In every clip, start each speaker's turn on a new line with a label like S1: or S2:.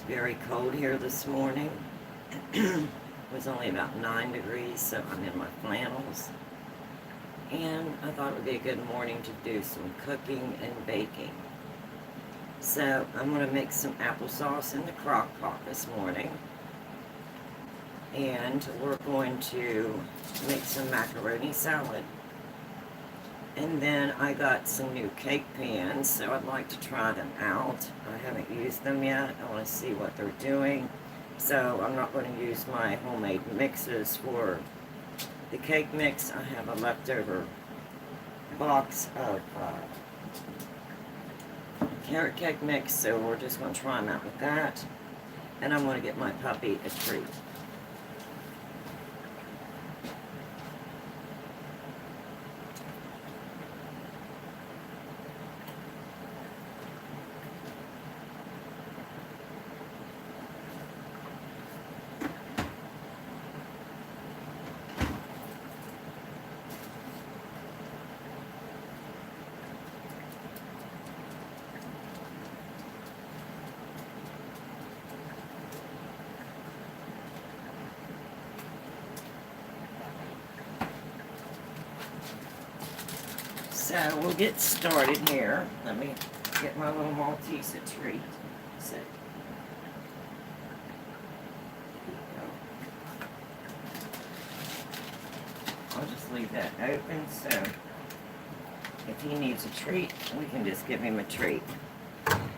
S1: very cold here this morning. It was only about 9 degrees, so I'm in my flannels. And I thought it would be a good morning to do some cooking and baking. So I'm going to make some applesauce in the crock pot this morning. And we're going to make some macaroni salad. And then I got some new cake pans, so I'd like to try them out. I haven't used them yet. I want to see what they're doing. So I'm not going to use my homemade mixes for the cake mix. I have a leftover box of carrot cake mix, so we're just going to try them out with that. And I'm going to get my puppy a treat. So we'll get started here. Let me get my little Maltese a treat. So, I'll just leave that open, so if he needs a treat, we can just give him a treat.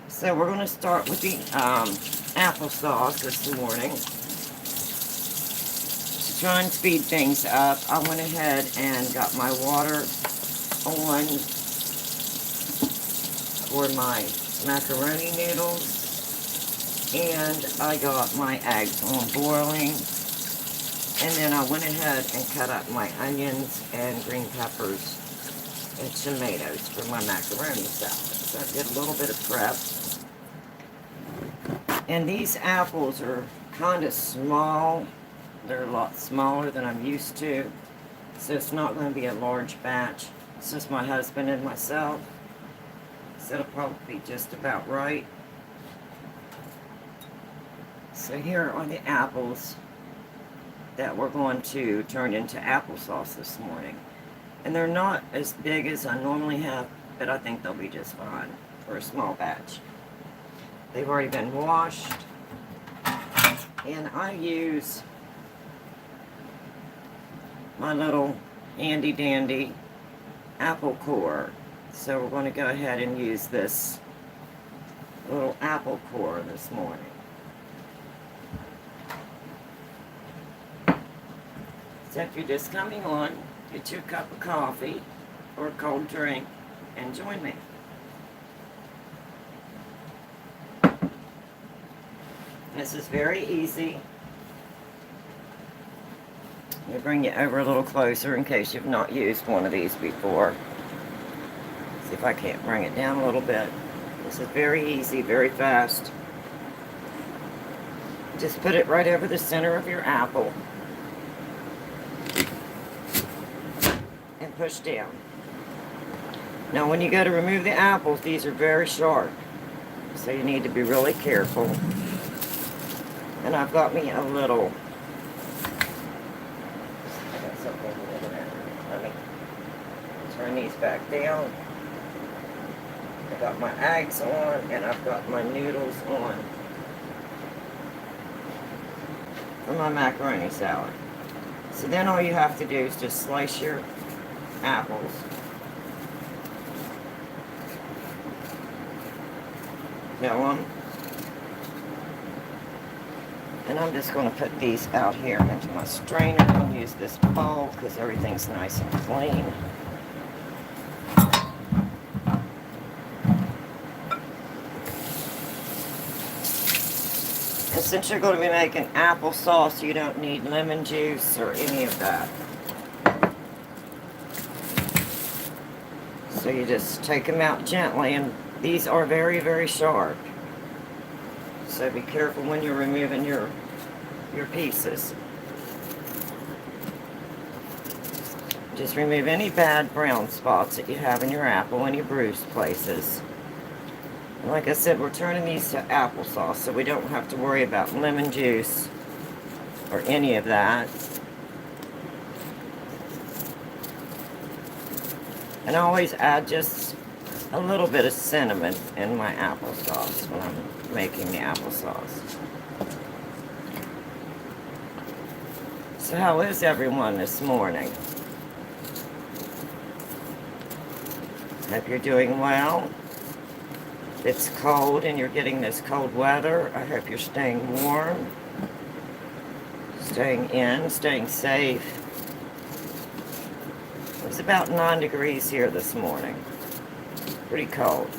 S1: So we're going to start with the applesauce this morning. To try and speed things up, I went ahead and got my water on for my macaroni noodles, and I got my eggs on boiling, and then I went ahead and cut up my onions and green peppers and tomatoes for my macaroni salad. So I did a little bit of prep, and these apples are kind of small. They're a lot smaller than I'm used to, so it's not going to be a large batch. It's just my husband and myself, so it'll probably be just about right. So here are the apples that we're going to turn into applesauce this morning. And they're not as big as I normally have, but I think they'll be just fine for a small batch. They've already been washed, and I use my little handy dandy apple core. So we're going to go ahead and use this little apple core this morning. So if you're just coming on, get your cup of coffee or a cold drink and join me. This is very easy. Let me bring you over a little closer in case you've not used one of these before. See if I can't bring it down a little bit. This is very easy, very fast. Just put it right over the center of your apple and push down. Now when you go to remove the apples, these are very sharp, so you need to be really careful. And I've got me a little, let me turn these back down. I got my eggs on, and I've got my noodles on for my macaroni salad. So then all you have to do is just slice your apples. Peel them. And I'm just going to put these out here into my strainer and use this bowl because everything's nice and clean. And since you're going to be making applesauce, you don't need lemon juice or any of that. So you just take them out gently, and these are very, very sharp. So be careful when you're removing your pieces. Just remove any bad brown spots that you have in your apple, any bruised places. And like I said, we're turning these to applesauce, so we don't have to worry about lemon juice or any of that. And I always add just a little bit of cinnamon in my applesauce when I'm making the applesauce. So how is everyone this morning? Hope you're doing well. If it's cold and you're getting this cold weather, I hope you're staying warm, staying in, staying safe. It was about 9 degrees here this morning. Pretty cold.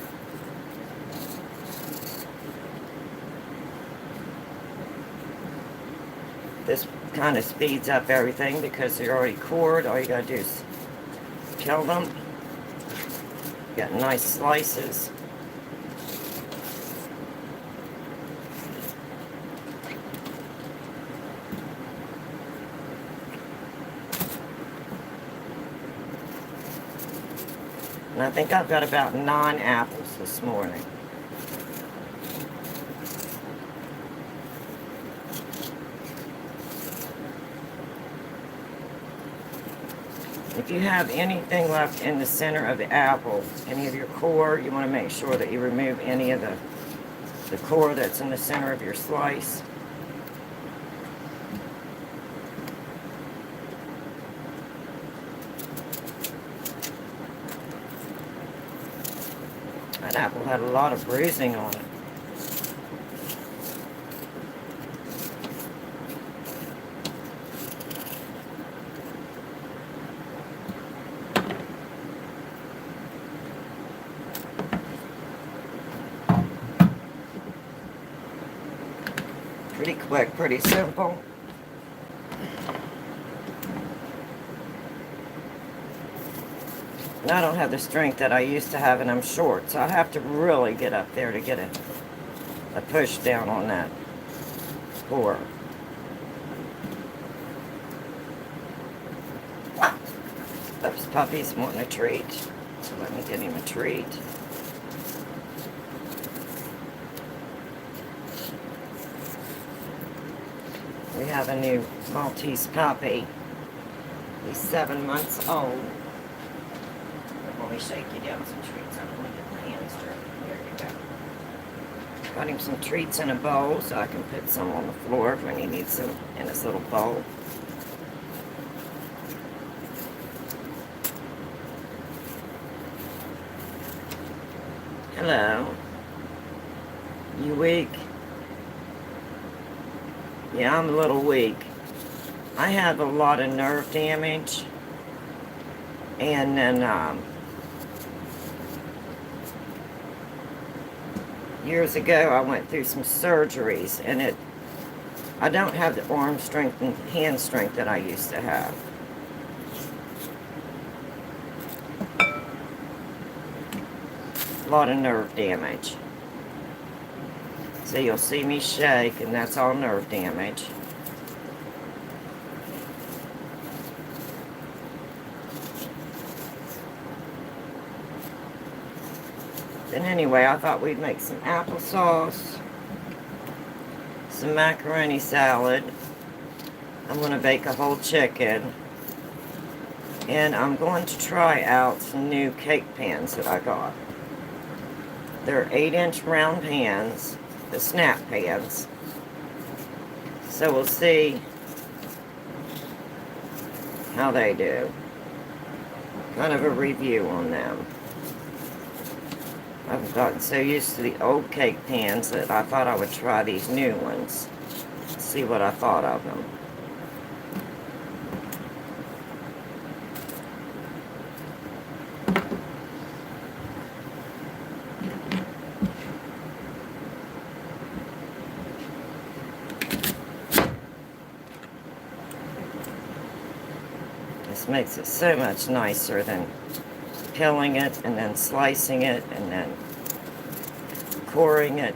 S1: This kind of speeds up everything because they're already cored. All you gotta do is peel them. Got nice slices. And I think I've got about 9 apples this morning. If you have anything left in the center of the apple, any of your core, you want to make sure that you remove any of the core that's in the center of your slice. That apple had a lot of bruising on it. Pretty quick, pretty simple. And I don't have the strength that I used to have, and I'm short, so I have to really get up there to get a push down on that core. Oops, puppy's wanting a treat, so let me get him a treat. We have a new Maltese puppy. He's 7 months old. Let me shake you down some treats. I don't want to get my hands dirty. There you go. Got him some treats in a bowl so I can put some on the floor when he needs them in his little bowl. Hello. You weak? Yeah, I'm a little weak. I have a lot of nerve damage. And then, years ago, I went through some surgeries, and I don't have the arm strength and hand strength that I used to have. A lot of nerve damage. So you'll see me shake, and that's all nerve damage. And anyway, I thought we'd make some applesauce, some macaroni salad. I'm going to bake a whole chicken. And I'm going to try out some new cake pans that I got. They're 8-inch round pans, the snap pans. So we'll see how they do. Kind of a review on them. I've gotten so used to the old cake pans that I thought I would try these new ones. See what I thought of them. This makes it so much nicer than peeling it and then slicing it and then coring it.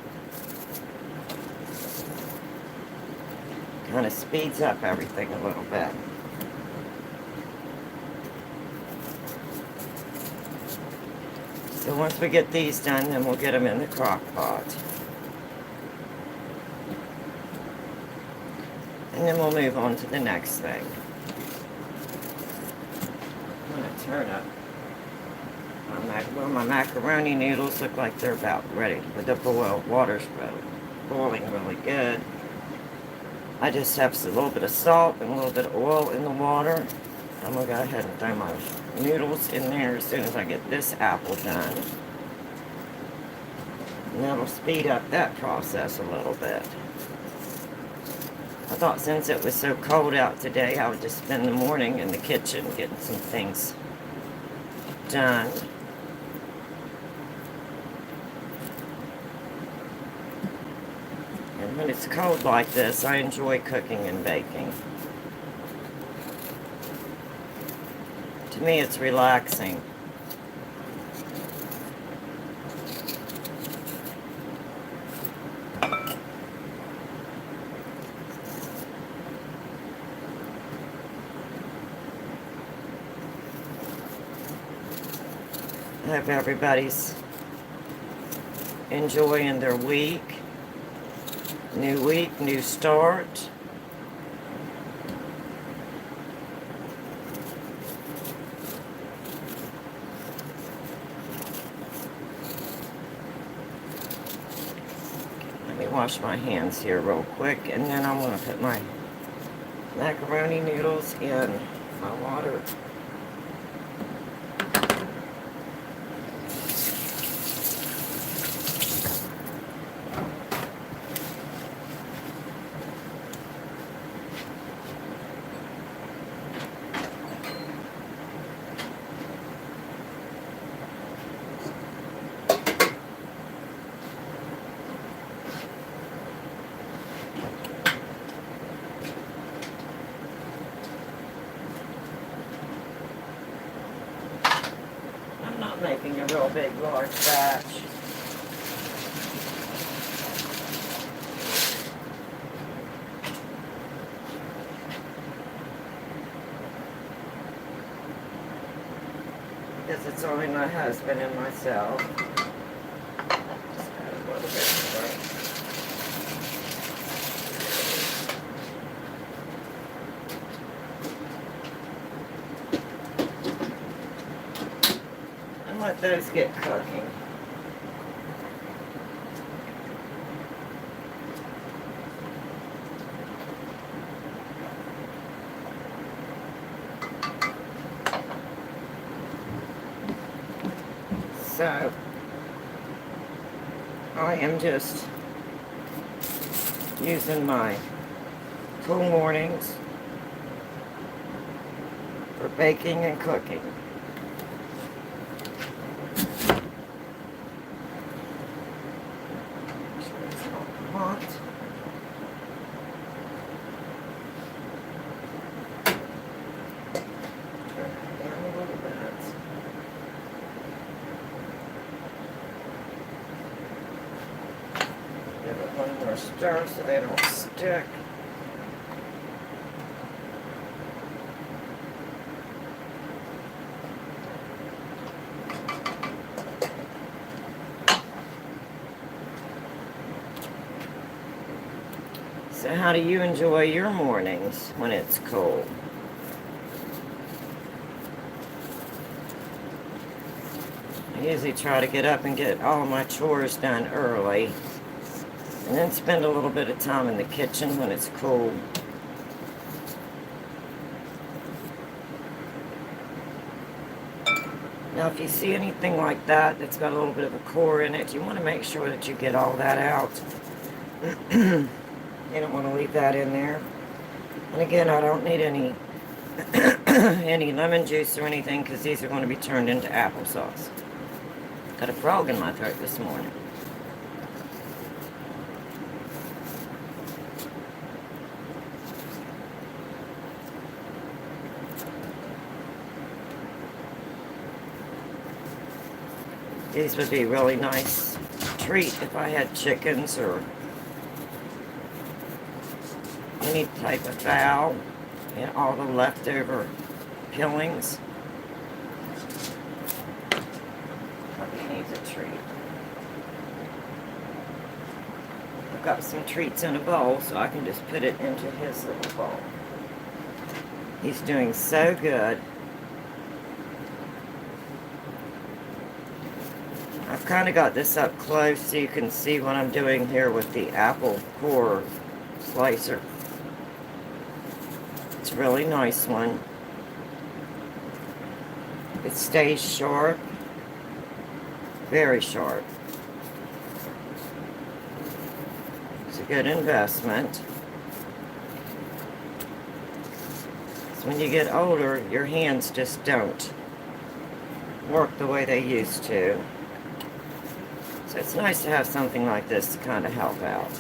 S1: Kind of speeds up everything a little bit. So once we get these done, then we'll get them in the crock pot. And then we'll move on to the next thing. I'm going to turn up my macaroni noodles. Look like they're about ready. With the water's boiling really good. I just have a little bit of salt and a little bit of oil in the water. I'm going to go ahead and throw my noodles in there as soon as I get this apple done. And that'll speed up that process a little bit. I thought since it was so cold out today, I would just spend the morning in the kitchen getting some things done. And when it's cold like this, I enjoy cooking and baking. To me, it's relaxing. I hope everybody's enjoying their week. New week, new start. Let me wash my hands here real quick, and then I'm going to put my macaroni noodles in my water. Making a real big, large batch. Because it's only my husband and myself. Just add a little bit more. Let those get cooking. So, I am just using my cool mornings for baking and cooking. Hot. Turn it down a little bit. Give it one more stir so they don't stick. So how do you enjoy your mornings when it's cold? I usually try to get up and get all my chores done early, and then spend a little bit of time in the kitchen when it's cold. Now if you see anything like that that's got a little bit of a core in it, you want to make sure that you get all that out. You don't want to leave that in there. And again, I don't need any any lemon juice or anything, because these are going to be turned into applesauce. Got a frog in my throat this morning. These would be a really nice treat if I had chickens or any type of fowl and all the leftover peelings. Probably need got some treats in a bowl, so I can just put it into his little bowl. He's doing so good. I've kind of got this up close so you can see what I'm doing here with the apple core slicer. It's a really nice one. It stays sharp, very sharp. It's a good investment. So when you get older, your hands just don't work the way they used to. So it's nice to have something like this to kind of help out.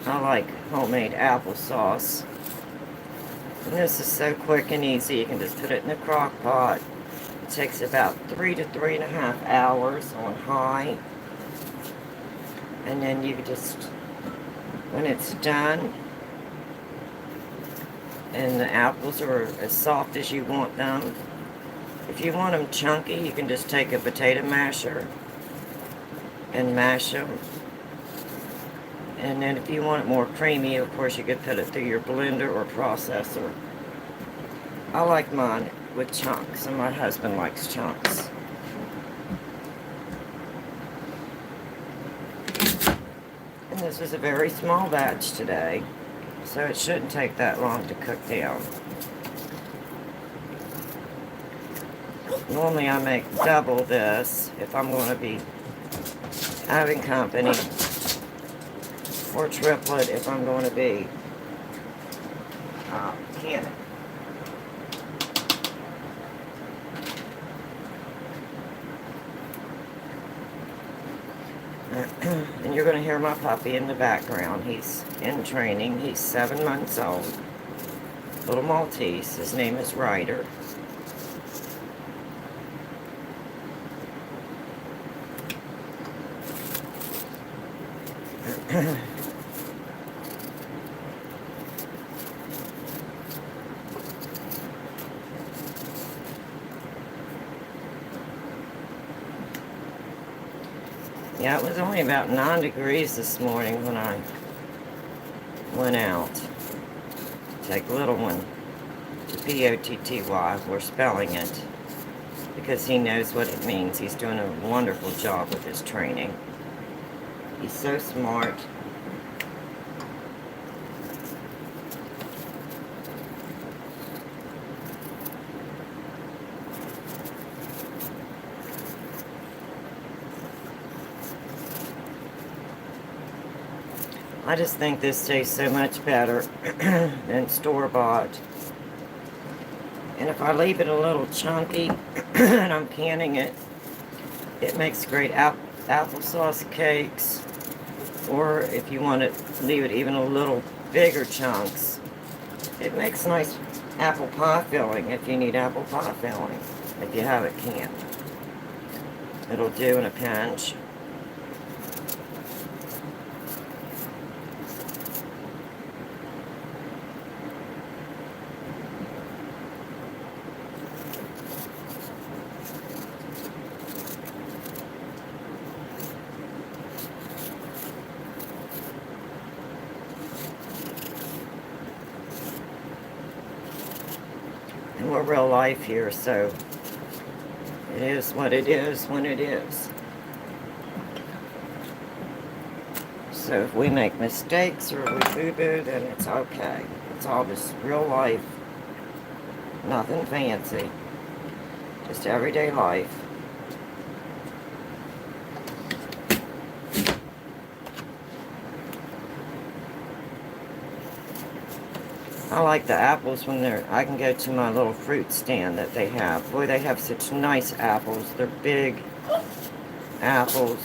S1: I like homemade applesauce. And this is so quick and easy. You can just put it in a crock pot. It takes about 3 to 3.5 hours on high. And then you just, when it's done, and the apples are as soft as you want them, if you want them chunky, you can just take a potato masher and mash them. And then if you want it more creamy, of course you could put it through your blender or processor. I like mine with chunks, and my husband likes chunks. And this is a very small batch today, so it shouldn't take that long to cook down. Normally I make double this if I'm going to be having company, or triplet if I'm going to be canning. And you're going to hear my puppy in the background. He's in training. He's 7 months old. Little Maltese. His name is Ryder. Yeah, it was only about 9 degrees this morning when I went out. Take little one to P-O-T-T-Y. We're spelling it because he knows what it means. He's doing a wonderful job with his training. He's so smart. I just think this tastes so much better than store-bought. And if I leave it a little chunky and I'm canning it, it makes great applesauce cakes. Or if you want to leave it even a little bigger chunks, it makes nice apple pie filling if you need apple pie filling, if you have it canned. It'll do in a pinch. And we're real life here, so it is what it is when it is. So if we make mistakes or we boo-boo, then it's okay. It's all just real life. Nothing fancy. Just everyday life. I like the apples when I can go to my little fruit stand that they have. Boy, they have such nice apples. They're big apples.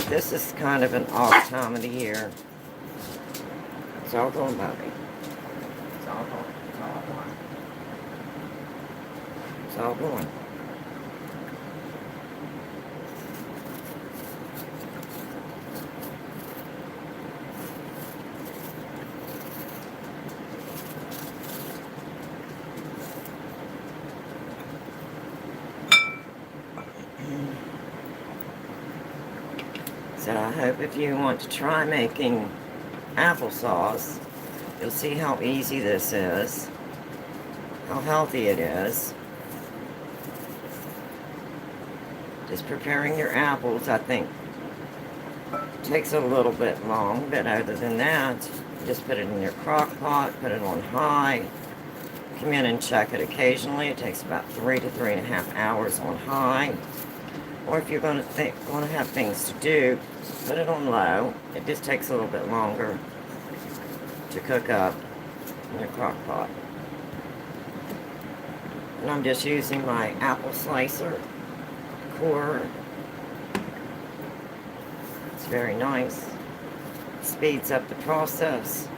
S1: This is kind of an off time of the year. It's all going, Bobby. It's all going. It's all going. It's all going. So I hope if you want to try making applesauce, you'll see how easy this is, how healthy it is. Just preparing your apples, I think, takes a little bit long, but other than that, just put it in your crock pot, put it on high, come in and check it occasionally. It takes about 3 to 3.5 hours on high. Or if you're going to have things to do, put it on low. It just takes a little bit longer to cook up in your crock pot. And I'm just using my apple slicer core. It's very nice. Speeds up the process.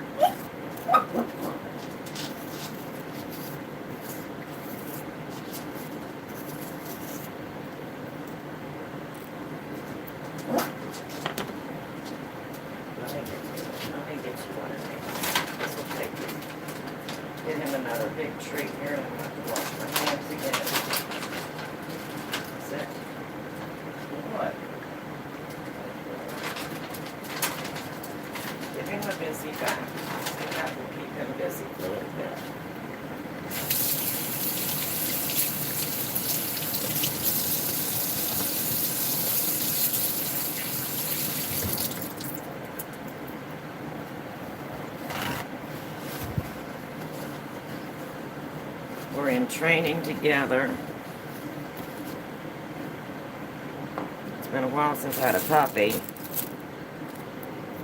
S1: Give him another big treat here, and I'm going to have to wash my hands again. That's it. What? Give him a busy back. See, that will keep him busy for a little bit. We're in training together. It's been a while since I had a puppy.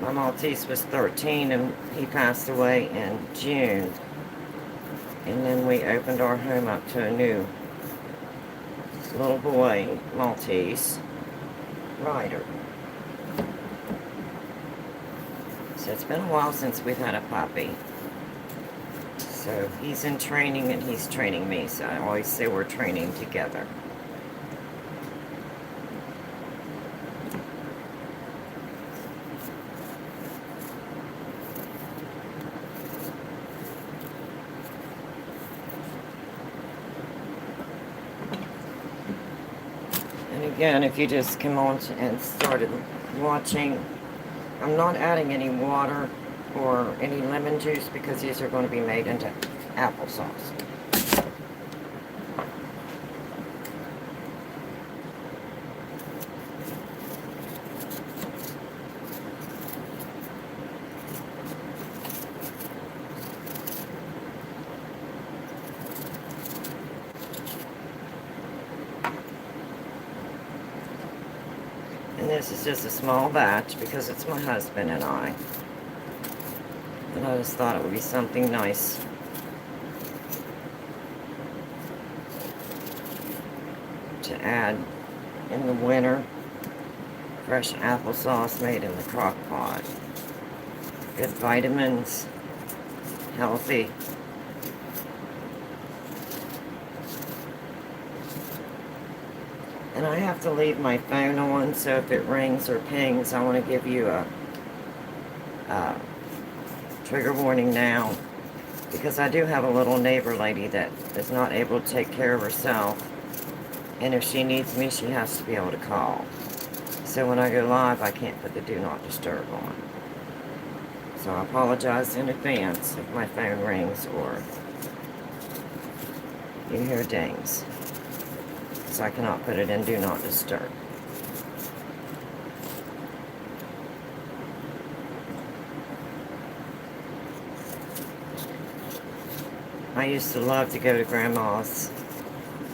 S1: My Maltese was 13 and he passed away in June. And then we opened our home up to a new little boy, Maltese, Ryder. So it's been a while since we've had a puppy. So he's in training and he's training me, so I always say we're training together. And again, if you just come on and started watching, I'm not adding any water or any lemon juice because these are going to be made into applesauce. And this is just a small batch because it's my husband and I. And I just thought it would be something nice to add in the winter. Fresh applesauce made in the crock pot. Good vitamins, healthy. And I have to leave my phone on, so if it rings or pings, I want to give you a trigger warning now, because I do have a little neighbor lady that is not able to take care of herself, and if she needs me, she has to be able to call. So when I go live, I can't put the do not disturb on. So I apologize in advance if my phone rings or you hear dings, because I cannot put it in do not disturb. I used to love to go to Grandma's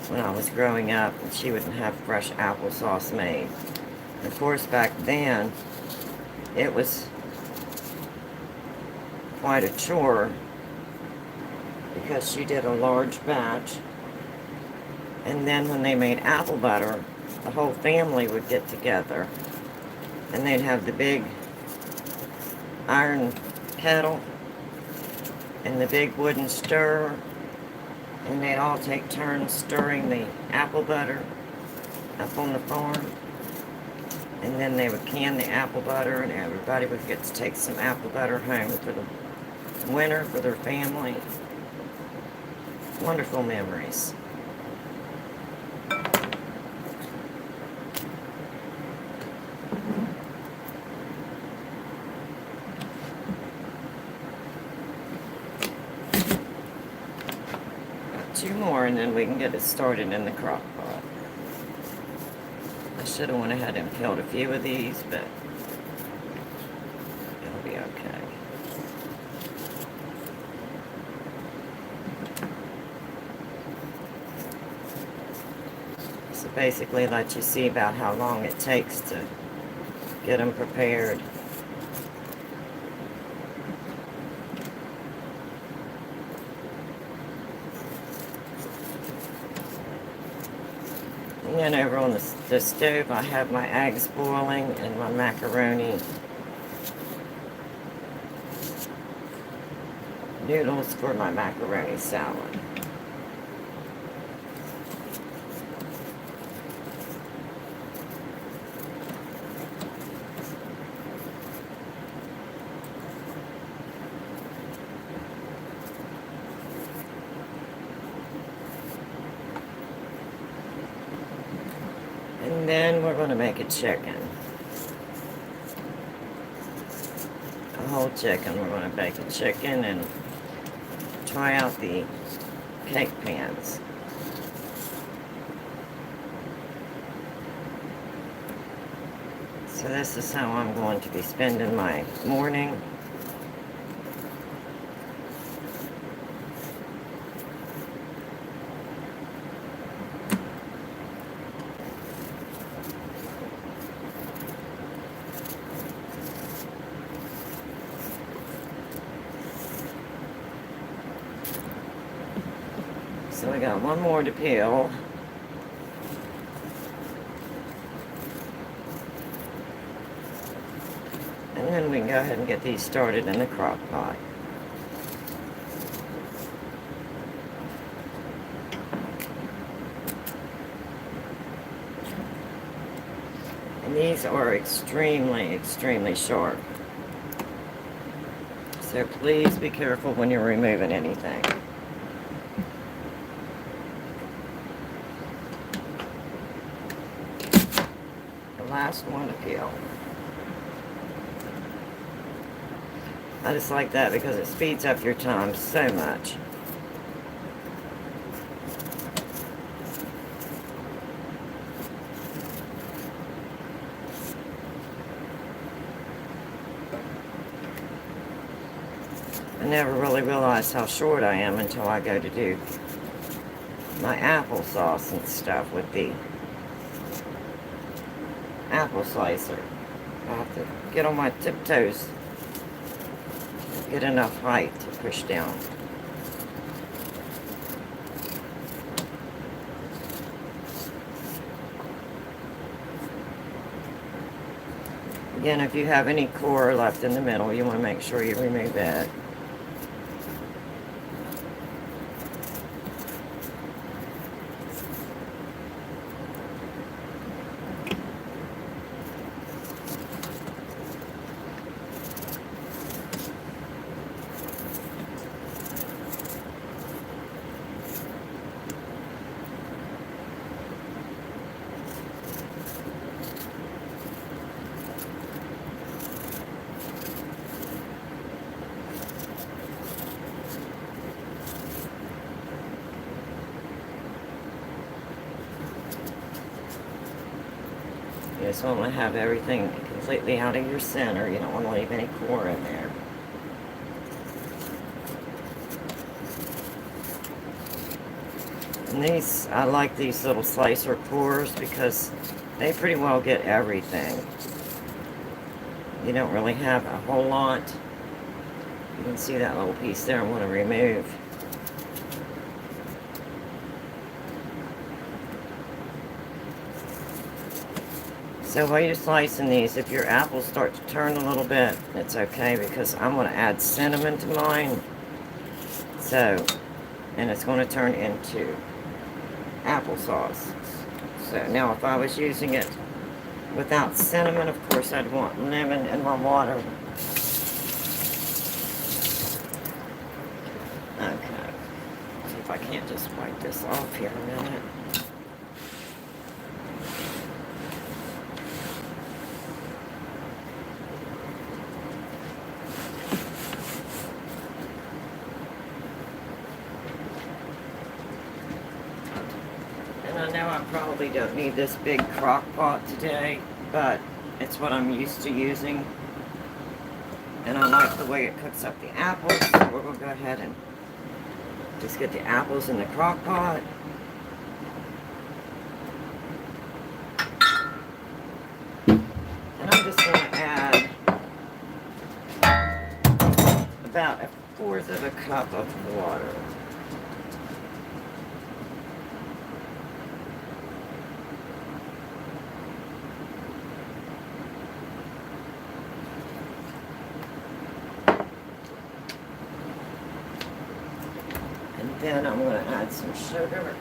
S1: when I was growing up, and she would have fresh applesauce made. And of course, back then, it was quite a chore because she did a large batch. And then when they made apple butter, the whole family would get together, and they'd have the big iron kettle and the big wooden stirrer, and they'd all take turns stirring the apple butter up on the farm, and then they would can the apple butter, and everybody would get to take some apple butter home for the winter for their family. Wonderful memories. 2 more and then we can get it started in the crock pot. I should have went ahead and peeled a few of these, but it'll be okay. So basically let you see about how long it takes to get them prepared. And then over on the stove, I have my eggs boiling and my macaroni noodles for my macaroni salad. And then we're going to make a chicken. A whole chicken. We're going to bake a chicken and try out the cake pans. So this is how I'm going to be spending my morning. So we got one more to peel. And then we can go ahead and get these started in the crock pot. And these are extremely, extremely sharp. So please be careful when you're removing anything. Last one to peel. I just like that because it speeds up your time so much. I never really realized how short I am until I go to do my applesauce and stuff with the apple slicer. I have to get on my tiptoes, get enough height to push down. Again, if you have any core left in the middle, you want to make sure you remove it. You just want to have everything completely out of your center. You don't want to leave any core in there. And these, I like these little slicer cores because they pretty well get everything. You don't really have a whole lot. You can see that little piece there I want to remove. So while you're slicing these, if your apples start to turn a little bit, it's okay because I'm going to add cinnamon to mine. So, and it's going to turn into applesauce. So now if I was using it without cinnamon, of course I'd want lemon in my water. Okay. See if I can't just wipe this off here a minute. probably don't need this big crock pot today, but it's what I'm used to using. And I like the way it cooks up the apples, so we're going to go ahead and just get the apples in the crock pot. And I'm just going to add about 1/4 of a cup of water. And then I'm going to add some sugar.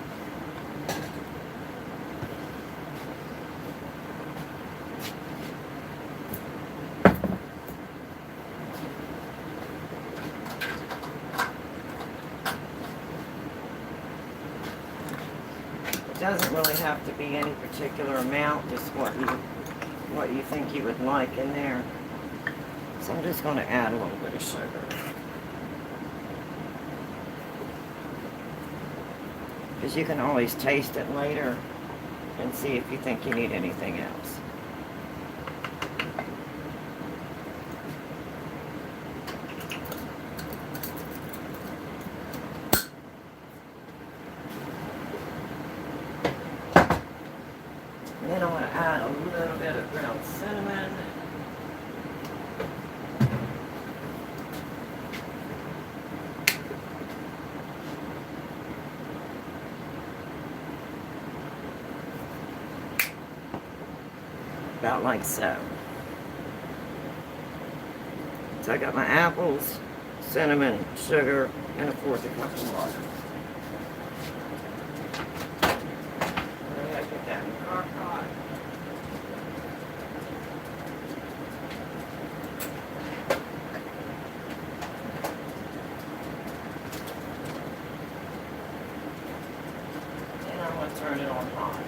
S1: It doesn't really have to be any particular amount, just what you think you would like in there. So I'm just going to add a little bit of sugar. Because you can always taste it later and see if you think you need anything else. And then I want to add a little bit of ground cinnamon. About like so. So I got my apples, cinnamon, sugar, and 1/4 cup of water. I'm going to put that in the crock pot. And I'm going to turn it on high.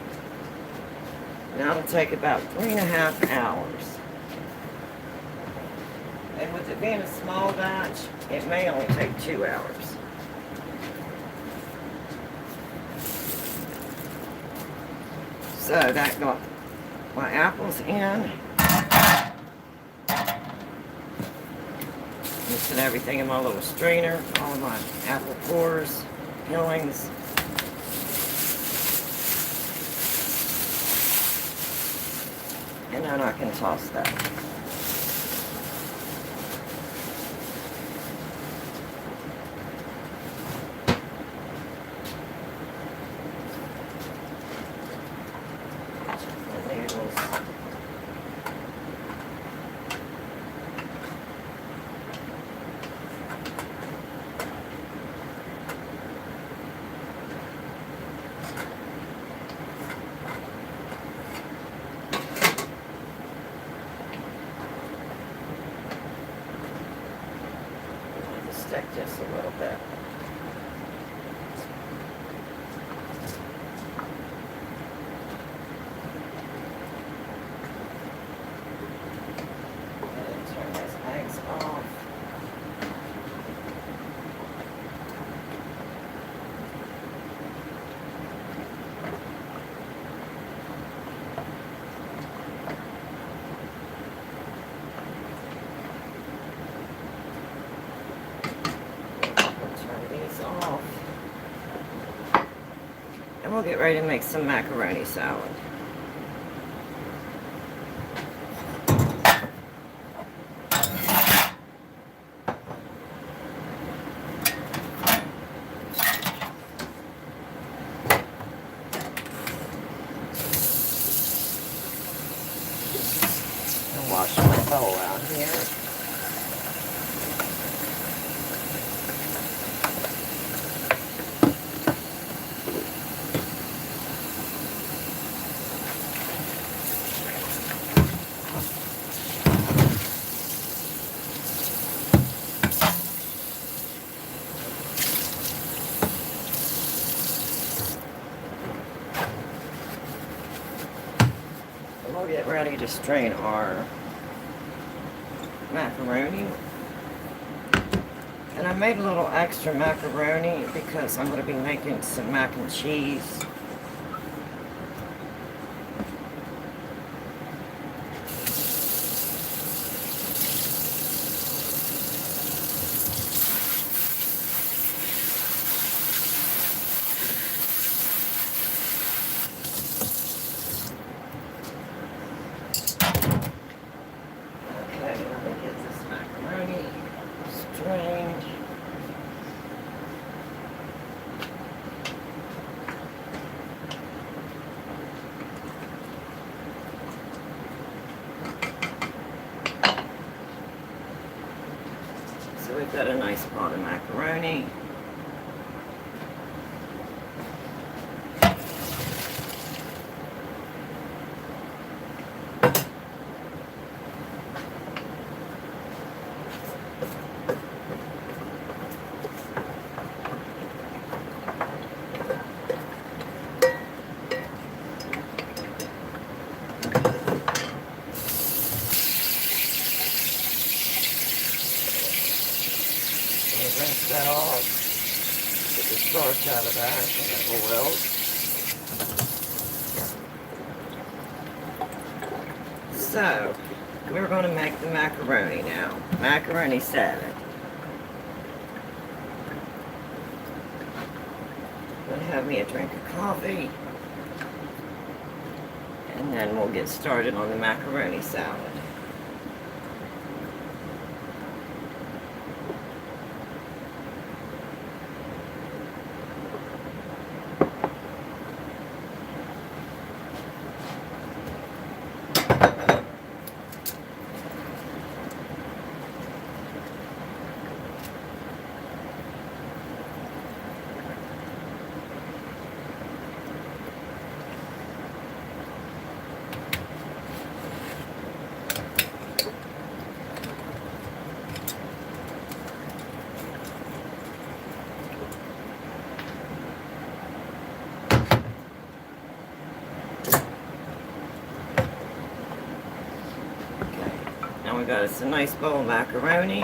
S1: Now it'll take about 3.5 hours. And with it being a small batch, it may only take 2 hours. So that got my apples in. Mixing everything in my little strainer, all of my apple cores, peelings. And then I can toss that. Stick just a little bit. And then turn those eggs off. Off. And we'll get ready to make some macaroni salad. And wash my bowl out here. We'll get ready to strain our macaroni. And I made a little extra macaroni because I'm going to be making some mac and cheese. Got a nice pot of macaroni. Rinse that off. Get the starch out of that and it will. So, we're going to make the macaroni now. Macaroni salad. I'm going to have me a drink of coffee. And then we'll get started on the macaroni salad. Now we got us a nice bowl of macaroni.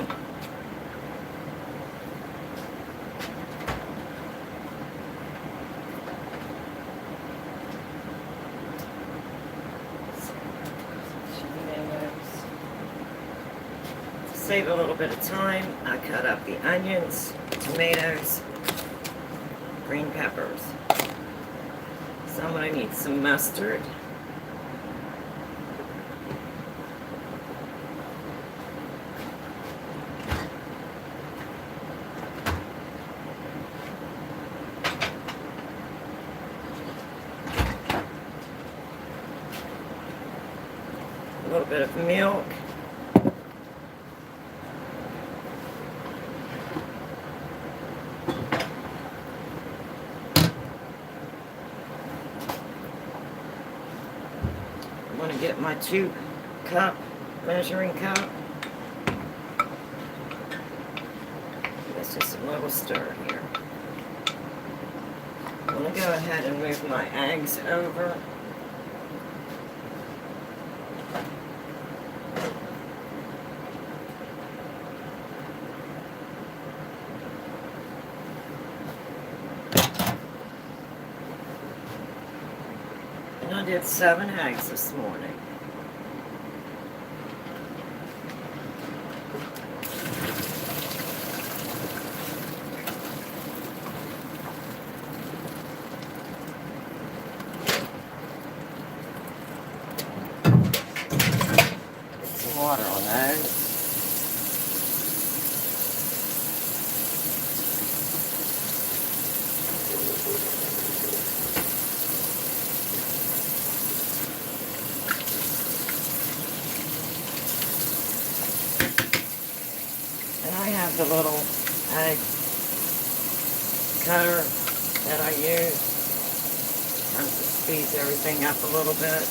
S1: To save a little bit of time, I cut up the onions, tomatoes, green peppers. So I'm going to need some mustard. A little bit of milk. I'm going to get my 2-cup measuring cup. That's just a little stir here. I'm going to go ahead and move my eggs over. I did 7 eggs this morning. Get some water on those. And I have the little egg cutter that I use. Kind of speeds everything up a little bit.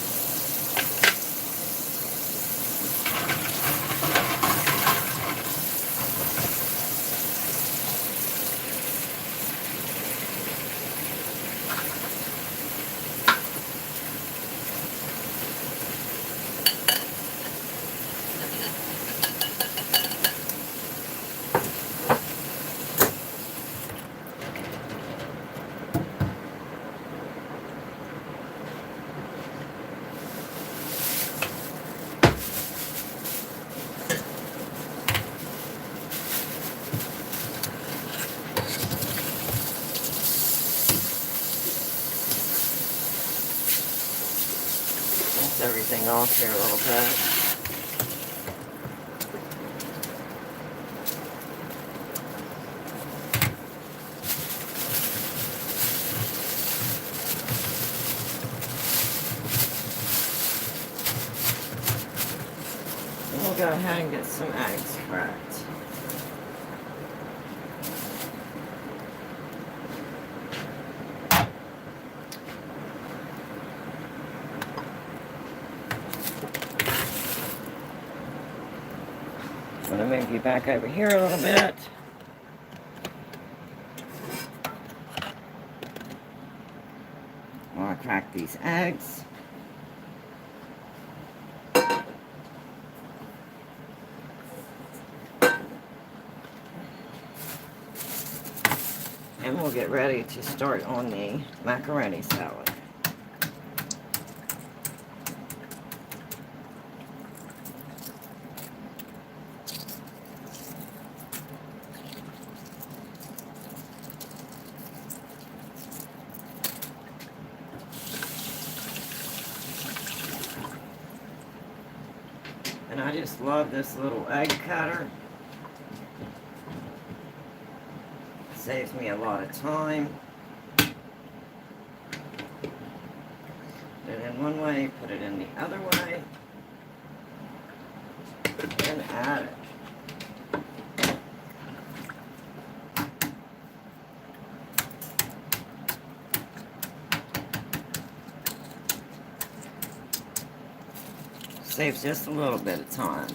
S1: Rinse everything off here a little bit. And we'll go ahead and get some eggs cracked. I'm going to move you back over here a little bit. While I crack these eggs. And we'll get ready to start on the macaroni salad. And I just love this little egg cutter. Saves me a lot of time. Put it in one way, put it in the other way, and add it. Saves just a little bit of time.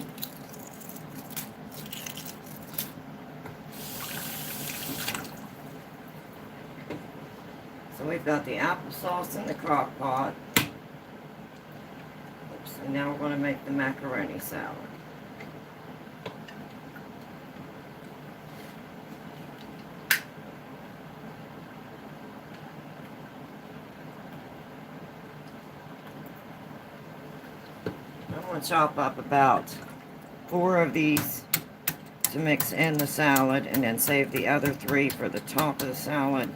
S1: So we've got the applesauce in the crock pot. Oops, and now we're going to make the macaroni salad. I'm going to chop up about 4 of these to mix in the salad and then save the other 3 for the top of the salad.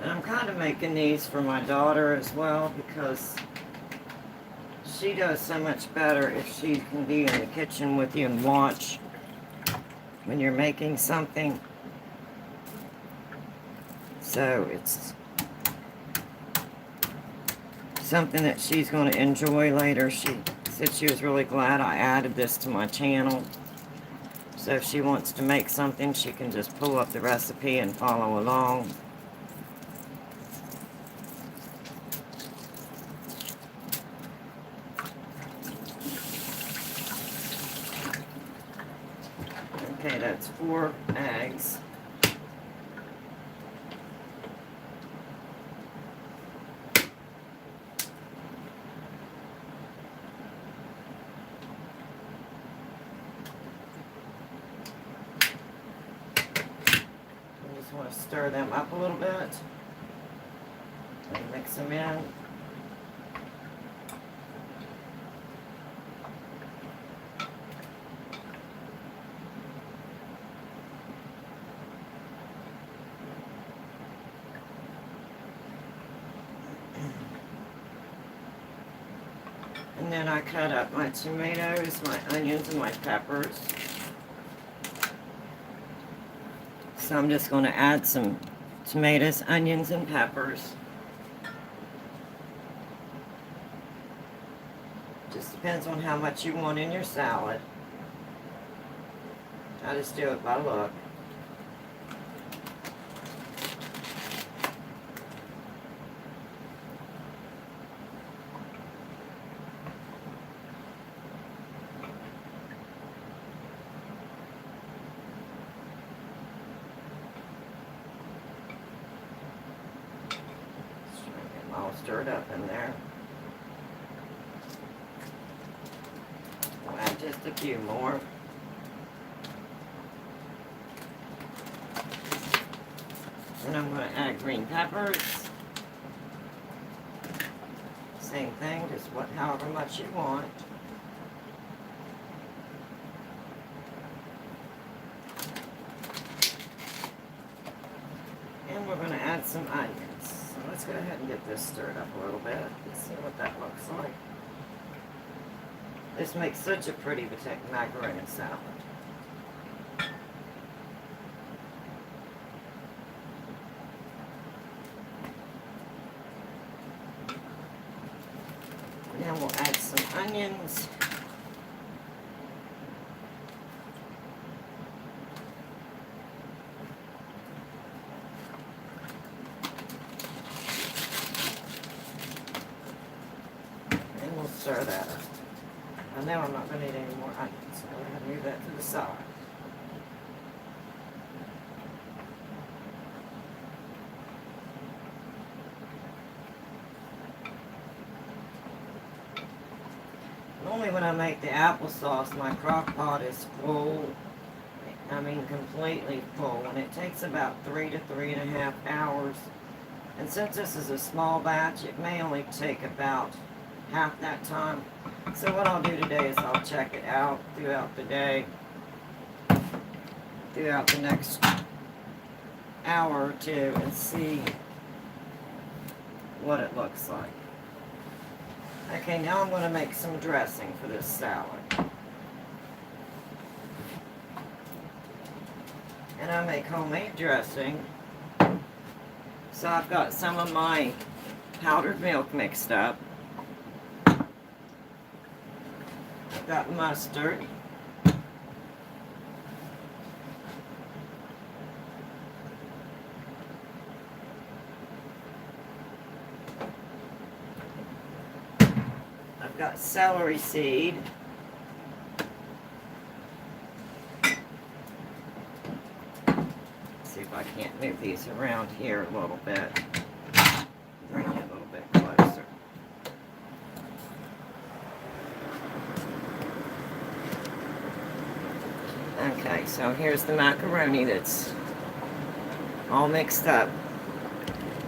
S1: And I'm kind of making these for my daughter as well because she does so much better if she can be in the kitchen with you and watch when you're making something. So it's something that she's going to enjoy later. She said she was really glad I added this to my channel. So if she wants to make something, she can just pull up the recipe and follow along. Okay, that's 4 eggs. I just want to stir them up a little bit and mix them in. And then I cut up my tomatoes, my onions, and my peppers. So I'm just going to add some tomatoes, onions, and peppers. Just depends on how much you want in your salad. I just do it by look. All stirred up in there. I'll add just a few more. And I'm going to add green peppers. Same thing, just however much you want. And we're going to add some onions. Let's go ahead and get this stirred up a little bit and see what that looks like. This makes such a pretty macaroni salad. then we'll add some onions. And we'll stir that up. And now I'm not going to need any more onions, so I'm going to move that to the side. Normally when I make the applesauce, my crock pot is full. I mean completely full, and it takes about 3 to 3.5 hours. And since this is a small batch, it may only take about half that time. So what I'll do today is I'll check it out throughout the day, throughout the next hour or two, and see what it looks like. Okay, now I'm going to make some dressing for this salad. And I make homemade dressing. So I've got some of my powdered milk mixed up. I've got mustard. I've got celery seed. See if I can't move these around here a little bit. Bring it a little bit closer. Okay, so here's the macaroni that's all mixed up.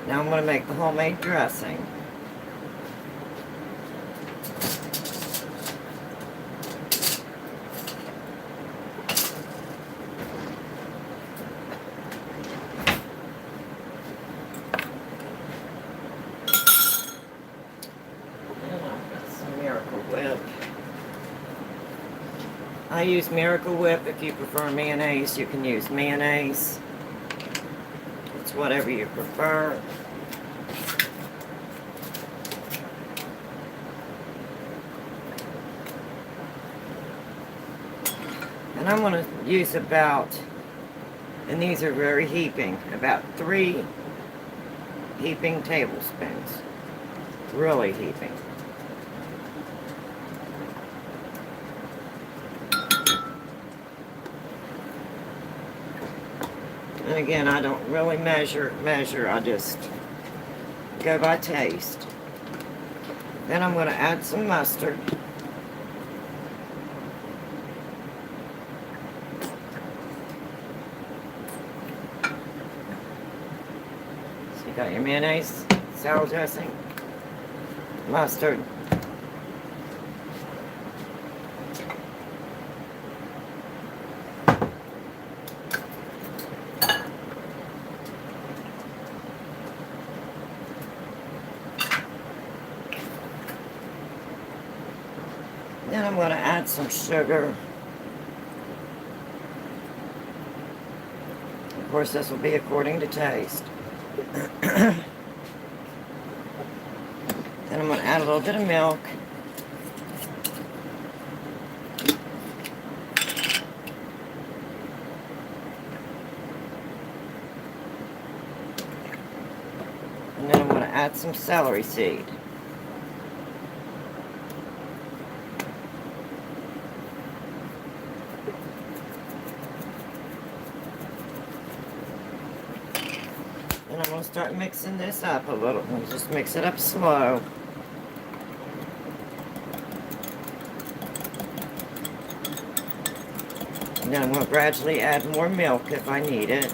S1: Now I'm going to make the homemade dressing. I use Miracle Whip. If you prefer mayonnaise, you can use mayonnaise. It's whatever you prefer. And I'm going to use about, and these are very heaping, about 3 heaping tablespoons. Really heaping. And again, I don't really measure, I just go by taste. Then I'm going to add some mustard. So you got your mayonnaise, salad dressing, mustard. Then I'm going to add some sugar. Of course, this will be according to taste. Then I'm going to add a little bit of milk. And then I'm going to add some celery seed. And I'm going to start mixing this up a little. And just mix it up slow. And then I'm going to gradually add more milk if I need it.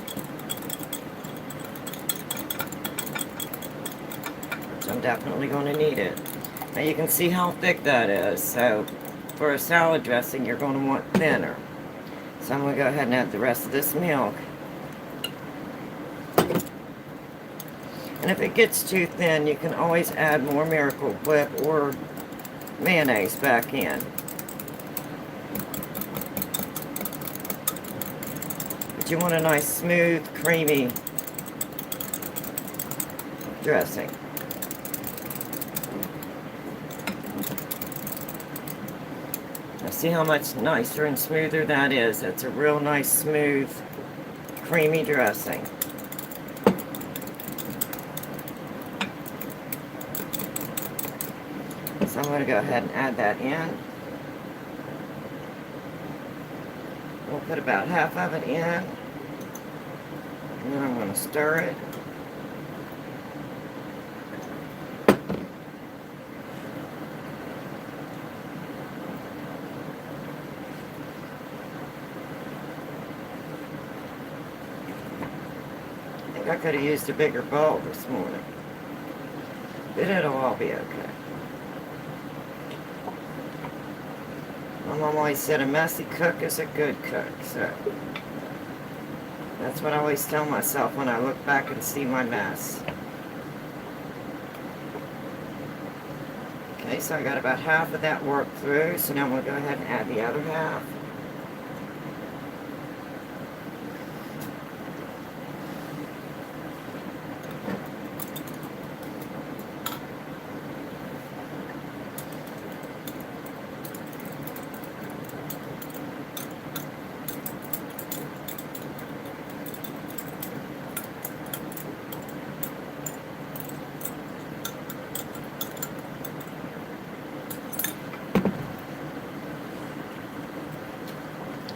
S1: Which I'm definitely going to need it. Now you can see how thick that is. So for a salad dressing, you're going to want thinner. So I'm going to go ahead and add the rest of this milk. And if it gets too thin, you can always add more Miracle Whip or mayonnaise back in. But you want a nice, smooth, creamy dressing. See how much nicer and smoother that is? It's a real nice, smooth, creamy dressing. So I'm going to go ahead and add that in. We'll put about half of it in. And then I'm going to stir it. I could have used a bigger bowl this morning, but it'll all be okay. My mom always said a messy cook is a good cook, so that's what I always tell myself when I look back and see my mess. Okay, so I got about half of that worked through, so now I'm going to go ahead and add the other half.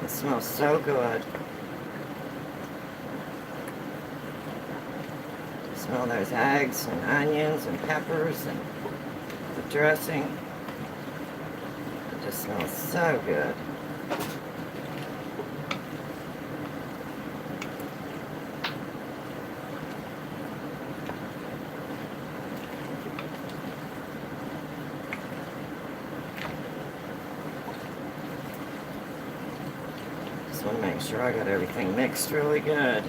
S1: It smells so good. Smell those eggs and onions and peppers and the dressing. It just smells so good. Just want to make sure I got everything mixed really good.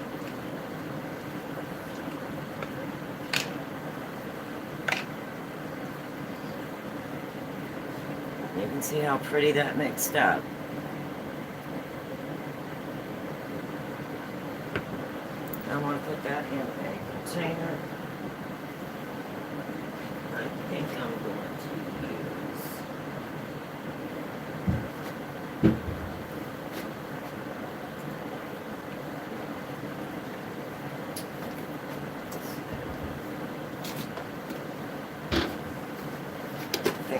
S1: You can see how pretty that mixed up. I'm going to put that in a container. I think I'm going to use.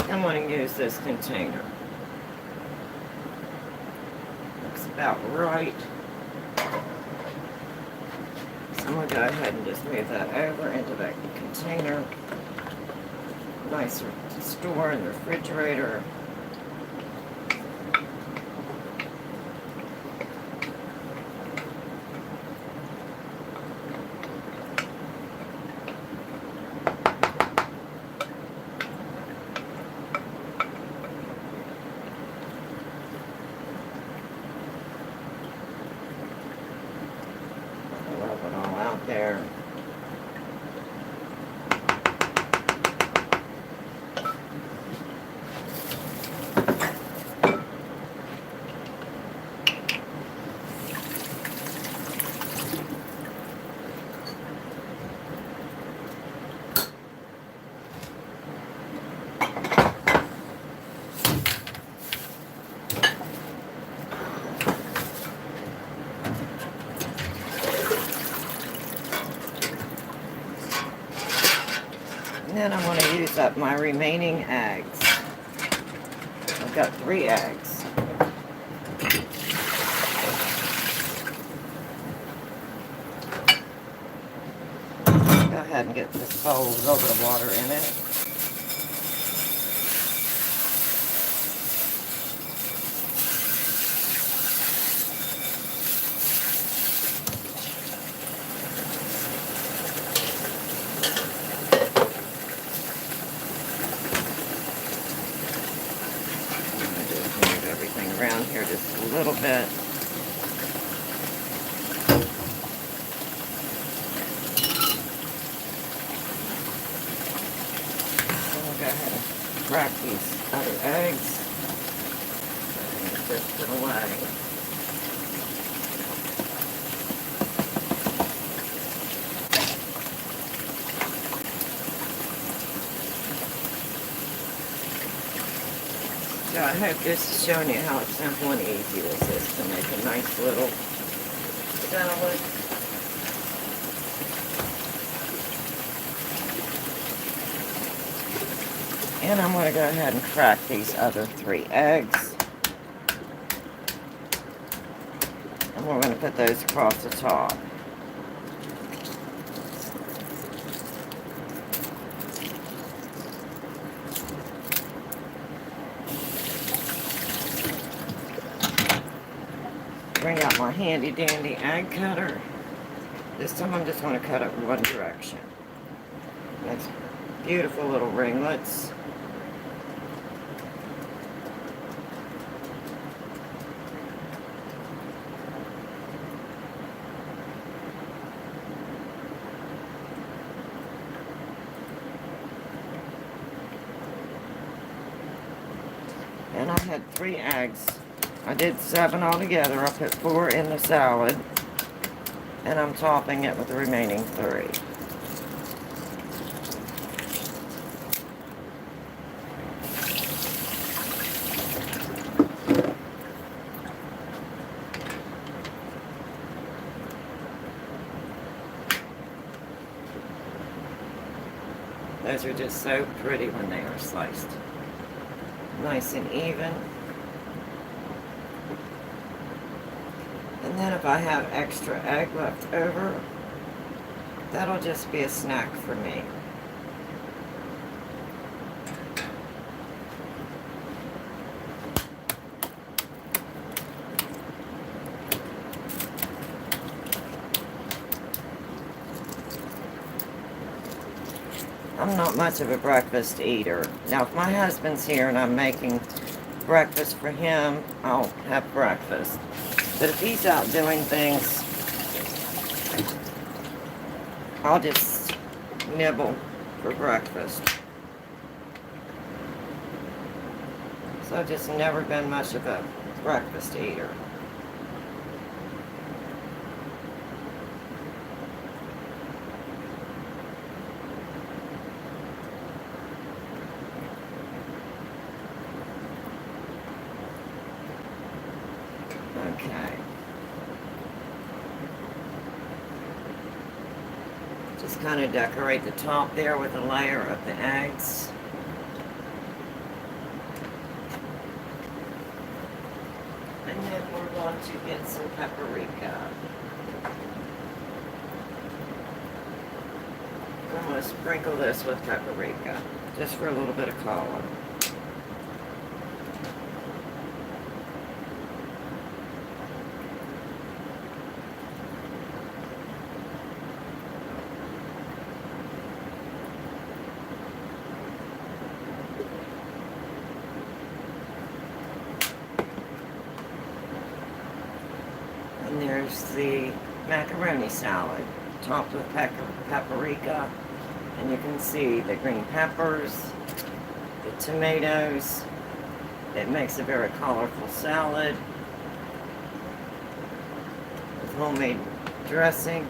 S1: I'm going to use this container. Looks about right. So I'm going to go ahead and just move that over into that container. Nicer to store in the refrigerator. There. And then I'm going to use up my remaining eggs. I've got 3 eggs. Go ahead and get this bowl with a little bit of water in it. Around here just a little bit. I'll go ahead and crack these other eggs and just put away. So I hope this is showing you how simple and easy this is to make a nice little salad. And I'm going to go ahead and crack these other 3 eggs. And we're going to put those across the top. Bring out my handy dandy egg cutter. This time I'm just going to cut it one direction. That's beautiful little ringlets. And I had 3 eggs. I did 7 altogether. I put 4 in the salad. And I'm topping it with the remaining 3. Those are just so pretty when they are sliced. Nice and even. And then if I have extra egg left over, that'll just be a snack for me. I'm not much of a breakfast eater. Now, if my husband's here and I'm making breakfast for him, I'll have breakfast. But if he's out doing things, I'll just nibble for breakfast. So I've just never been much of a breakfast eater. Okay. Just kind of decorate the top there with a layer of the eggs. And then we're going to get some paprika. I'm going to sprinkle this with paprika, just for a little bit of color. And there's the macaroni salad, topped with paprika. And you can see the green peppers, the tomatoes. It makes a very colorful salad with homemade dressing.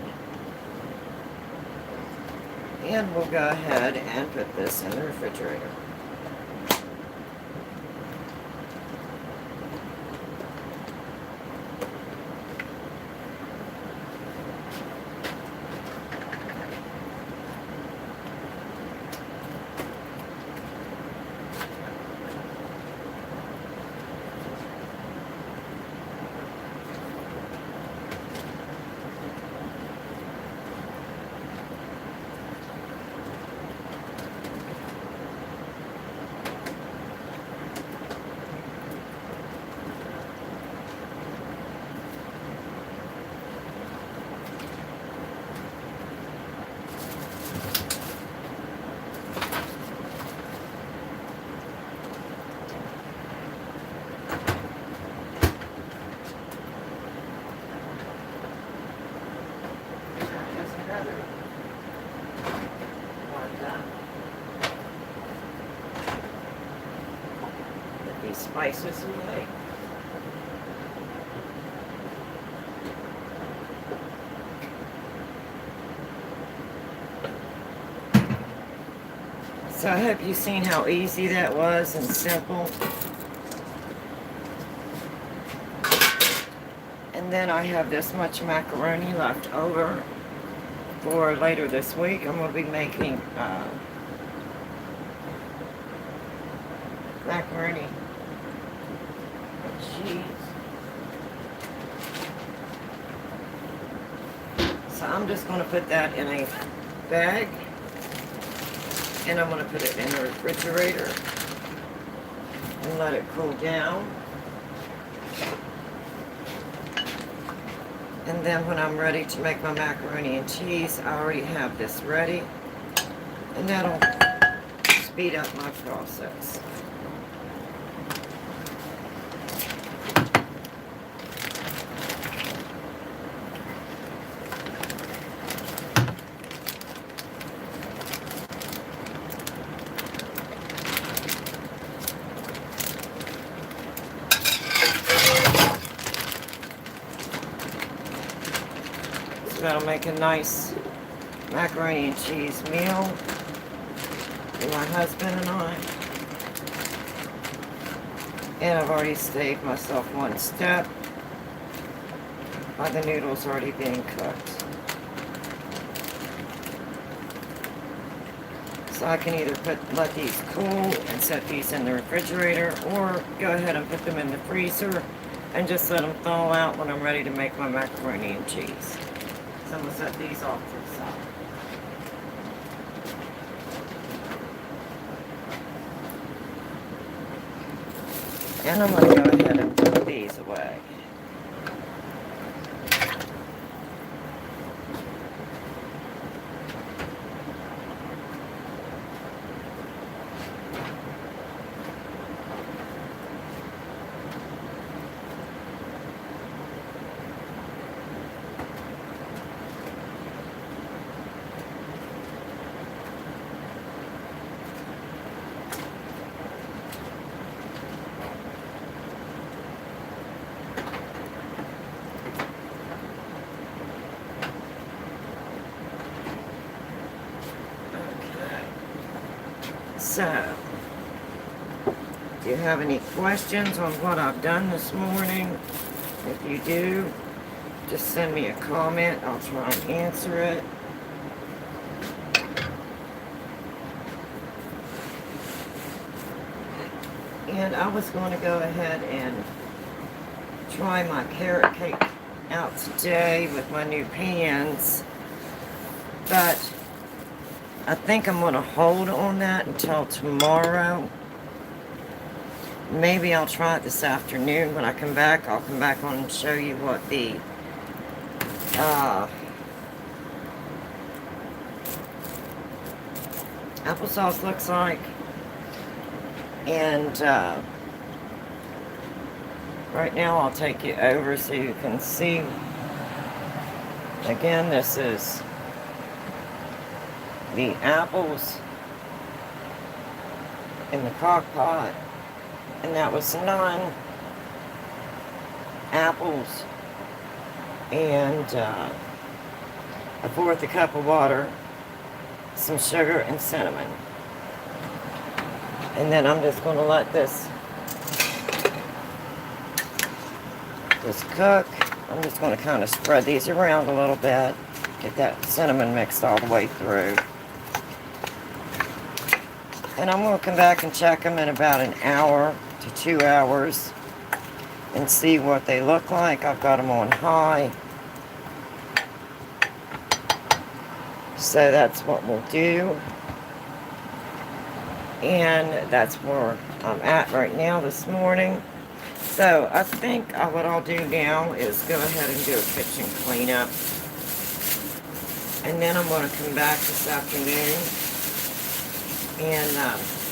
S1: And we'll go ahead and put this in the refrigerator. Put these spices away. So I hope you've seen how easy that was and simple. And then I have this much macaroni left over for later this week. I'm going to be making macaroni and cheese. So I'm just going to put that in a bag, and I'm going to put it in the refrigerator and let it cool down. And then when I'm ready to make my macaroni and cheese, I already have this ready, and that'll speed up my process. That'll make a nice macaroni and cheese meal for my husband and I. And I've already saved myself one step by the noodles already being cooked. So I can either let these cool and set these in the refrigerator, or go ahead and put them in the freezer and just let them thaw out when I'm ready to make my macaroni and cheese. So I'm going to set these off to the side. And I'm going to go ahead and put these away. So, do you have any questions on what I've done this morning? If you do, just send me a comment. I'll try and answer it. And I was going to go ahead and try my carrot cake out today with my new pans, but I think I'm going to hold on that until tomorrow. Maybe I'll try it this afternoon when I come back. I'll come back on and show you what the applesauce looks like. And right now I'll take you over so you can see. Again, this is the apples in the crock pot, and that was 9 apples and 1/4 cup of water, some sugar and cinnamon. And then I'm just going to let this cook. I'm just going to kind of spread these around a little bit, get that cinnamon mixed all the way through. And I'm going to come back and check them in about an hour to 2 hours and see what they look like. I've got them on high. So that's what we'll do. And that's where I'm at right now this morning. So I think what I'll do now is go ahead and do a kitchen cleanup. And then I'm going to come back this afternoon and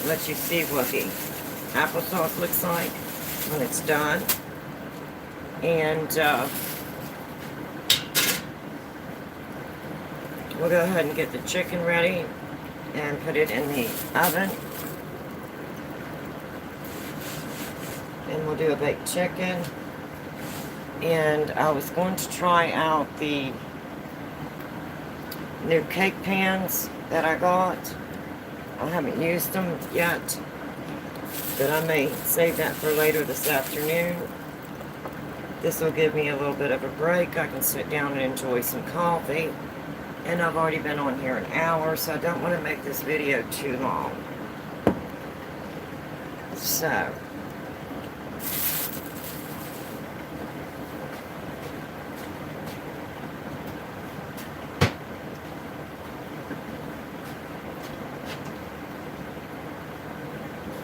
S1: let you see what the applesauce looks like when it's done. And we'll go ahead and get the chicken ready and put it in the oven. And we'll do a baked chicken. And I was going to try out the new cake pans that I got. I haven't used them yet, but I may save that for later this afternoon. This will give me a little bit of a break. I can sit down and enjoy some coffee. And I've already been on here an hour, so I don't want to make this video too long. So,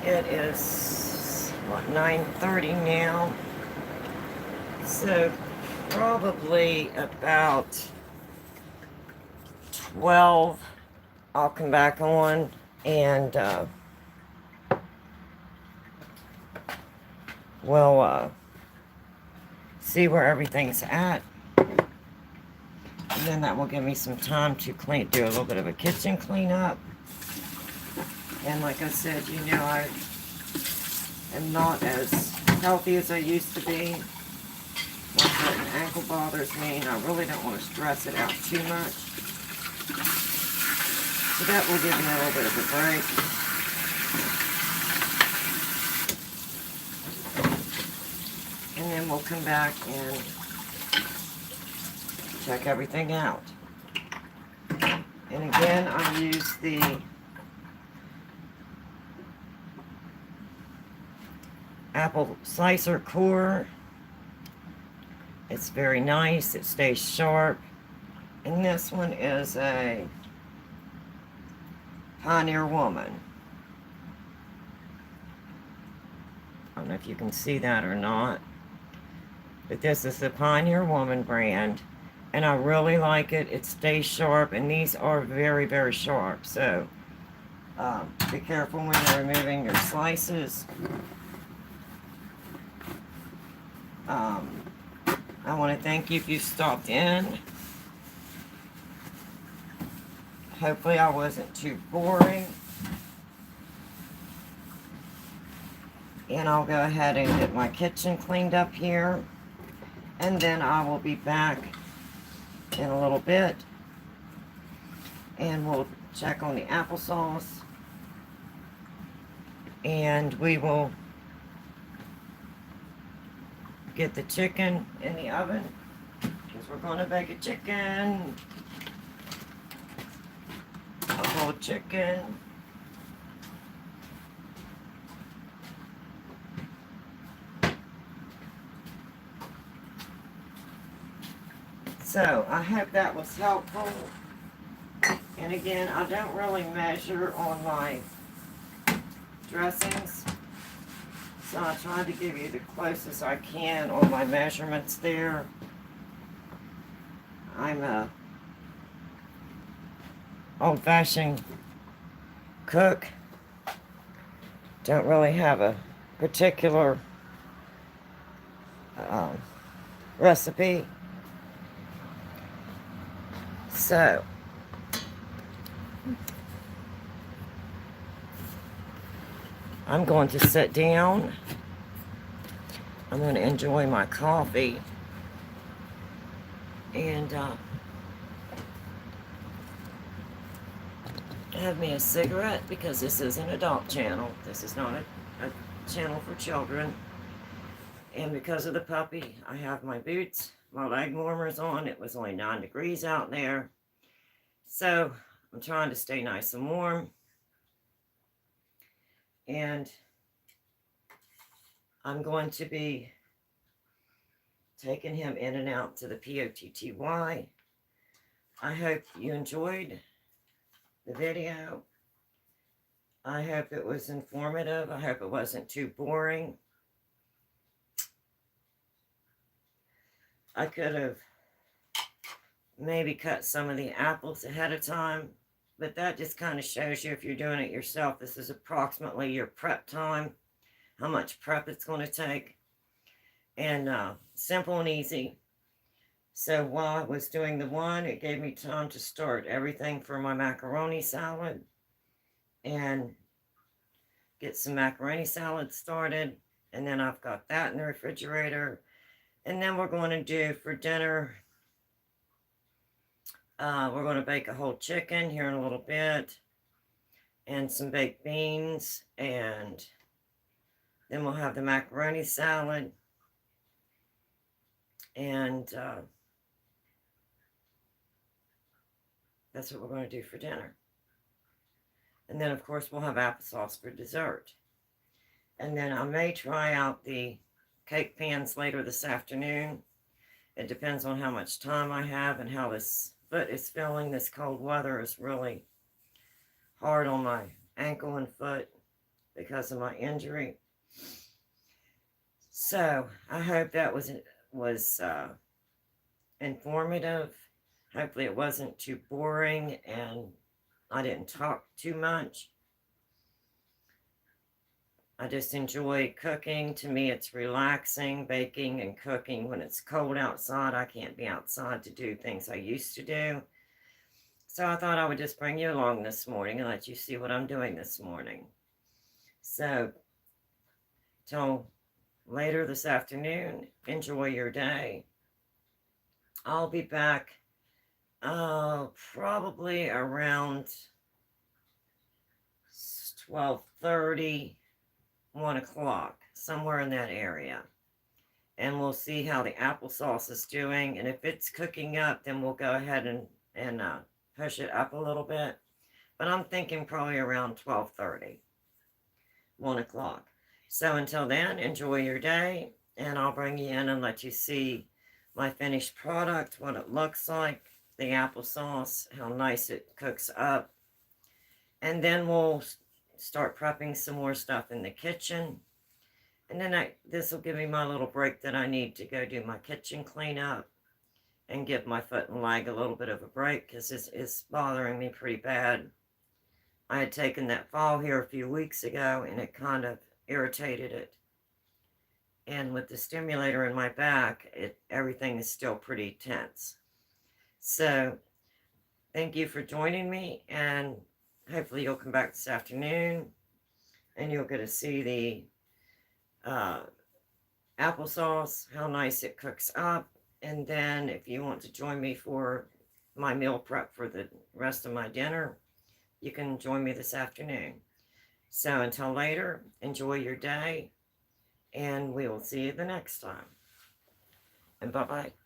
S1: it is, what, 9:30 now. So, probably about 12, I'll come back on and we'll see where everything's at. And then that will give me some time to do a little bit of a kitchen cleanup. And like I said, you know, I am not as healthy as I used to be. My foot and ankle bothers me, and I really don't want to stress it out too much. So that will give me a little bit of a break. And then we'll come back and check everything out. And again, I use the apple slicer core. It's very nice. It stays sharp. And this one is a Pioneer Woman. I don't know if you can see that or not. But this is the Pioneer Woman brand. And I really like it. It stays sharp. And these are very, very sharp. So be careful when you're removing your slices. I want to thank you if you stopped in. Hopefully I wasn't too boring. And I'll go ahead and get my kitchen cleaned up here. And then I will be back in a little bit. And we'll check on the applesauce. And we will get the chicken in the oven, because we're going to bake a chicken. A whole chicken. So, I hope that was helpful. And again, I don't really measure on my dressings. So I tried to give you the closest I can on my measurements there. I'm a old-fashioned cook. Don't really have a particular recipe. So I'm going to sit down. I'm going to enjoy my coffee. And have me a cigarette, because this is an adult channel. This is not a channel for children. And because of the puppy, I have my boots, my leg warmers on. It was only 9 degrees out there. So I'm trying to stay nice and warm. And I'm going to be taking him in and out to the POTTY. I hope you enjoyed the video. I hope it was informative. I hope it wasn't too boring. I could have maybe cut some of the apples ahead of time, but that just kind of shows you, if you're doing it yourself, this is approximately your prep time, how much prep it's going to take. And simple and easy. So while I was doing the one, it gave me time to start everything for my macaroni salad and get some macaroni salad started. And then I've got that in the refrigerator. And then we're going to do for dinner, we're going to bake a whole chicken here in a little bit, and some baked beans, and then we'll have the macaroni salad. And that's what we're going to do for dinner. And then, of course, we'll have applesauce for dessert. And then I may try out the cake pans later this afternoon. It depends on how much time I have and how this foot is feeling. This cold weather is really hard on my ankle and foot because of my injury. So I hope that was informative. Hopefully it wasn't too boring and I didn't talk too much. I just enjoy cooking. To me, it's relaxing, baking and cooking. When it's cold outside, I can't be outside to do things I used to do. So I thought I would just bring you along this morning and let you see what I'm doing this morning. So, till later this afternoon, enjoy your day. I'll be back probably around 12:30, 1 o'clock, somewhere in that area. And we'll see how the applesauce is doing. And if it's cooking up, then we'll go ahead and push it up a little bit. But I'm thinking probably around 12:30, 1 o'clock. So until then, enjoy your day. And I'll bring you in and let you see my finished product, what it looks like, the applesauce, how nice it cooks up. And then we'll start prepping some more stuff in the kitchen. And then this will give me my little break that I need to go do my kitchen cleanup and give my foot and leg a little bit of a break because this is bothering me pretty bad. I had taken that fall here a few weeks ago and it kind of irritated it. And with the stimulator in my back, everything is still pretty tense. So thank you for joining me, and hopefully you'll come back this afternoon and you'll get to see the applesauce, how nice it cooks up. And then if you want to join me for my meal prep for the rest of my dinner, you can join me this afternoon. So until later, enjoy your day, and we will see you the next time. And bye-bye.